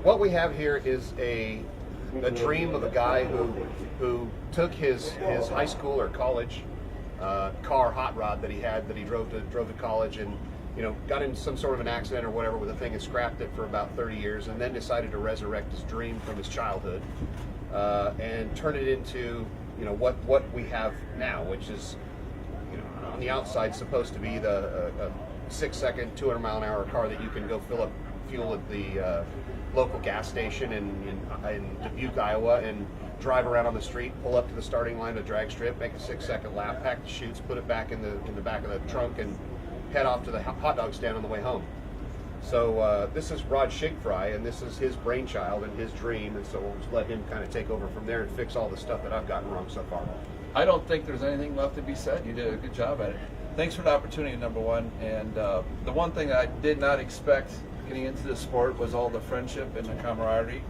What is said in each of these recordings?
what we have here is a dream of a guy who took his high school or college car hot rod that he drove to college, and got in some sort of an accident or whatever with a thing and scrapped it for about 30 years, and then decided to resurrect his dream from his childhood and turn it into what we have now, which is on the outside supposed to be the 6-second 200-mile-an-hour car that you can go fill up fuel at the local gas station in Dubuque, Iowa, and drive around on the street, pull up to the starting line of the drag strip, make a 6-second lap, pack the chutes, put it back in the back of the trunk, and head off to the hot dog stand on the way home. So this is Rod Tschiggfrie, and this is his brainchild and his dream, and so we'll just let him kind of take over from there and fix all the stuff that I've gotten wrong so far. I don't think there's anything left to be said. You did a good job at it. Thanks for the opportunity, number one. And the one thing that I did not expect getting into this sport was all the friendship and the camaraderie.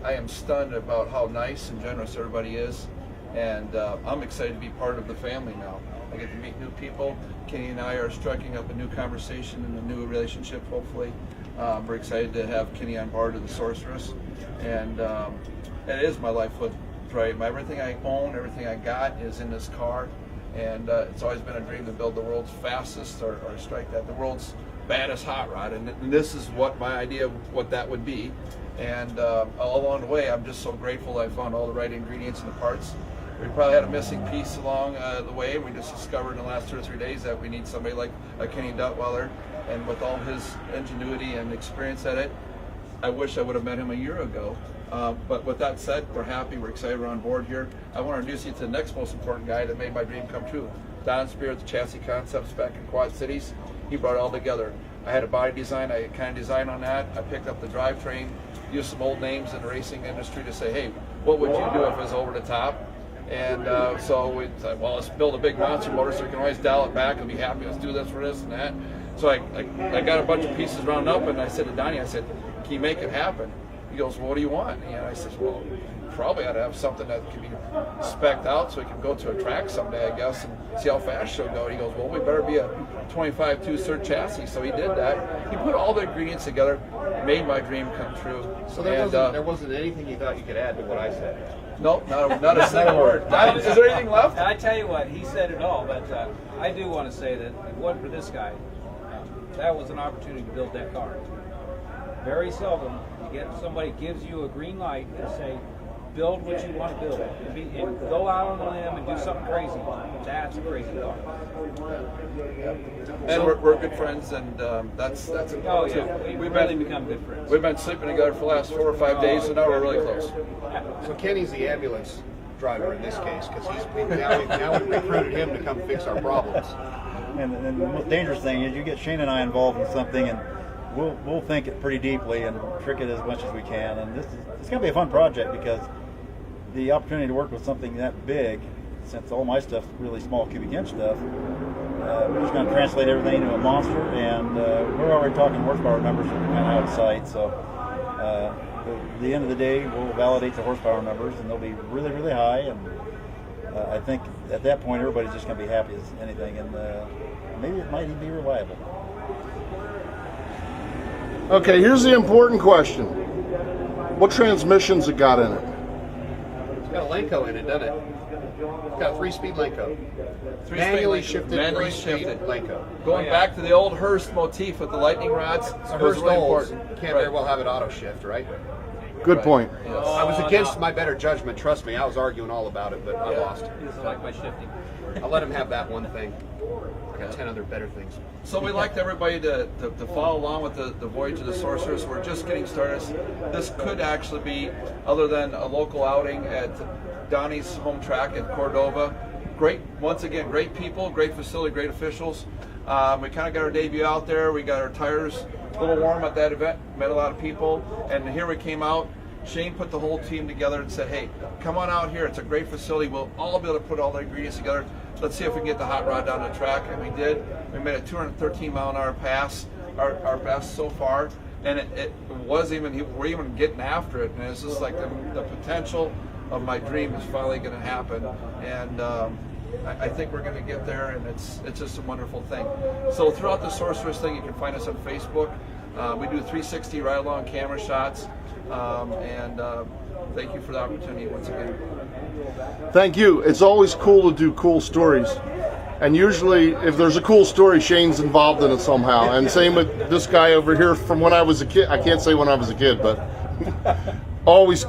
I am stunned about how nice and generous everybody is, and I'm excited to be part of the family now. I get to meet new people. Kenny and I are striking up a new conversation and a new relationship, hopefully. We're excited to have Kenny on board of the Sorceress, and it is my lifeblood, right? Everything I own, everything I got is in this car, and it's always been a dream to build the world's fastest, or strike that, the world's baddest hot rod, and this is what my idea of what that would be. And all along the way, I'm just so grateful I found all the right ingredients and the parts. We probably had a missing piece along the way. We just discovered in the last 2 or 3 days that we need somebody like a Kenny Duttweller, and with all his ingenuity and experience at it, I wish I would have met him a year ago. But with that said, we're happy, we're excited, we're on board here. I want to introduce you to the next most important guy that made my dream come true. Don Spear at the Chassis Concepts back in Quad Cities. He brought it all together. I had a body design, I kind of designed on that. I picked up the drivetrain, used some old names in the racing industry to say, hey, what would you do if it was over the top? And so we said, well, let's build a big monster motor so we can always dial it back and be happy. Let's do this for this and that. So I got a bunch of pieces rounded up, and I said to Donnie, I said, can you make it happen? He goes, well, what do you want? And I said, well, probably ought to have something that can be spec'd out so we can go to a track someday, I guess, and see how fast she'll go. He goes, well, we better be a 25 2-cert chassis. So he did that. He put all the ingredients together, made my dream come true. So there wasn't anything you thought you could add to what I said? Nope, not a single word. Is there anything left? I tell you what, he said it all, but I do want to say that if it wasn't for this guy, that was an opportunity to build that car. Very seldom you get somebody gives you a green light and say, build what you want to build, and go out on a limb and do something crazy. That's a crazy car. And we're good friends, and that's important. Oh yeah, we've really become good friends. We've been sleeping together for the last 4 or 5 days, so now we're really close. So Kenny's the ambulance driver in this case, because now we've recruited him to come fix our problems. And the most dangerous thing is you get Shane and I involved in something, and we'll think it pretty deeply and trick it as much as we can. And it's going to be a fun project, because the opportunity to work with something that big, since all my stuff's really small cubic inch stuff, we're just going to translate everything into a monster, and we're already talking horsepower numbers kind of out of sight. So at the end of the day, we'll validate the horsepower numbers, and they'll be really, really high. And I think at that point, everybody's just going to be happy as anything, and maybe it might even be reliable. Okay, here's the important question. What transmission's it got in it? It's got a Lenco in it, doesn't it? It's got a 3-speed Lenco. Manually shifted 3-speed Lenco. Going back to the old Hurst motif with the lightning rods, a Hurst really important. Can't very well have it auto shift, right? Good point. Yes. I was against my better judgment, trust me. I was arguing all about it, but I lost. He doesn't like my shifting. I'll let him have that one thing. I got 10 other better things. So we'd like everybody to follow along with the voyage of the Sorceress. We're just getting started. This could actually be, other than a local outing at Donnie's home track at Cordova. Great, once again, great people, great facility, great officials. We kind of got our debut out there. We got our tires a little warm at that event, met a lot of people, and here we came out. Shane put the whole team together and said, hey, come on out here. It's a great facility. We'll all be able to put all the ingredients together. Let's see if we can get the hot rod down the track. And we did. We made a 213-mile-an-hour pass, our best so far. And it was we're even getting after it. And it's just like the potential of my dream is finally going to happen. And I think we're going to get there, and it's just a wonderful thing. So throughout the Sorceress thing, you can find us on Facebook. We do 360 ride-along camera shots. and thank you for the opportunity once again. Thank you. It's always cool to do cool stories. And usually, if there's a cool story, Shane's involved in it somehow. And same with this guy over here from when I was a kid. I can't say when I was a kid, but always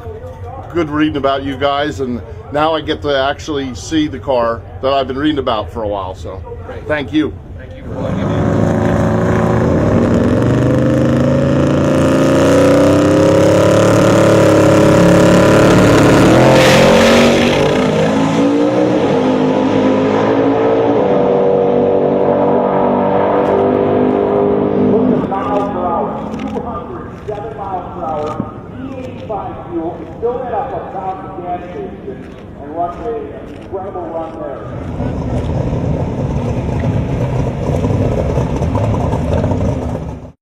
good reading about you guys. And now I get to actually see the car that I've been reading about for a while. So Great. thank you. Thank you for letting me. Fill it up around the gas station and run a incredible run there.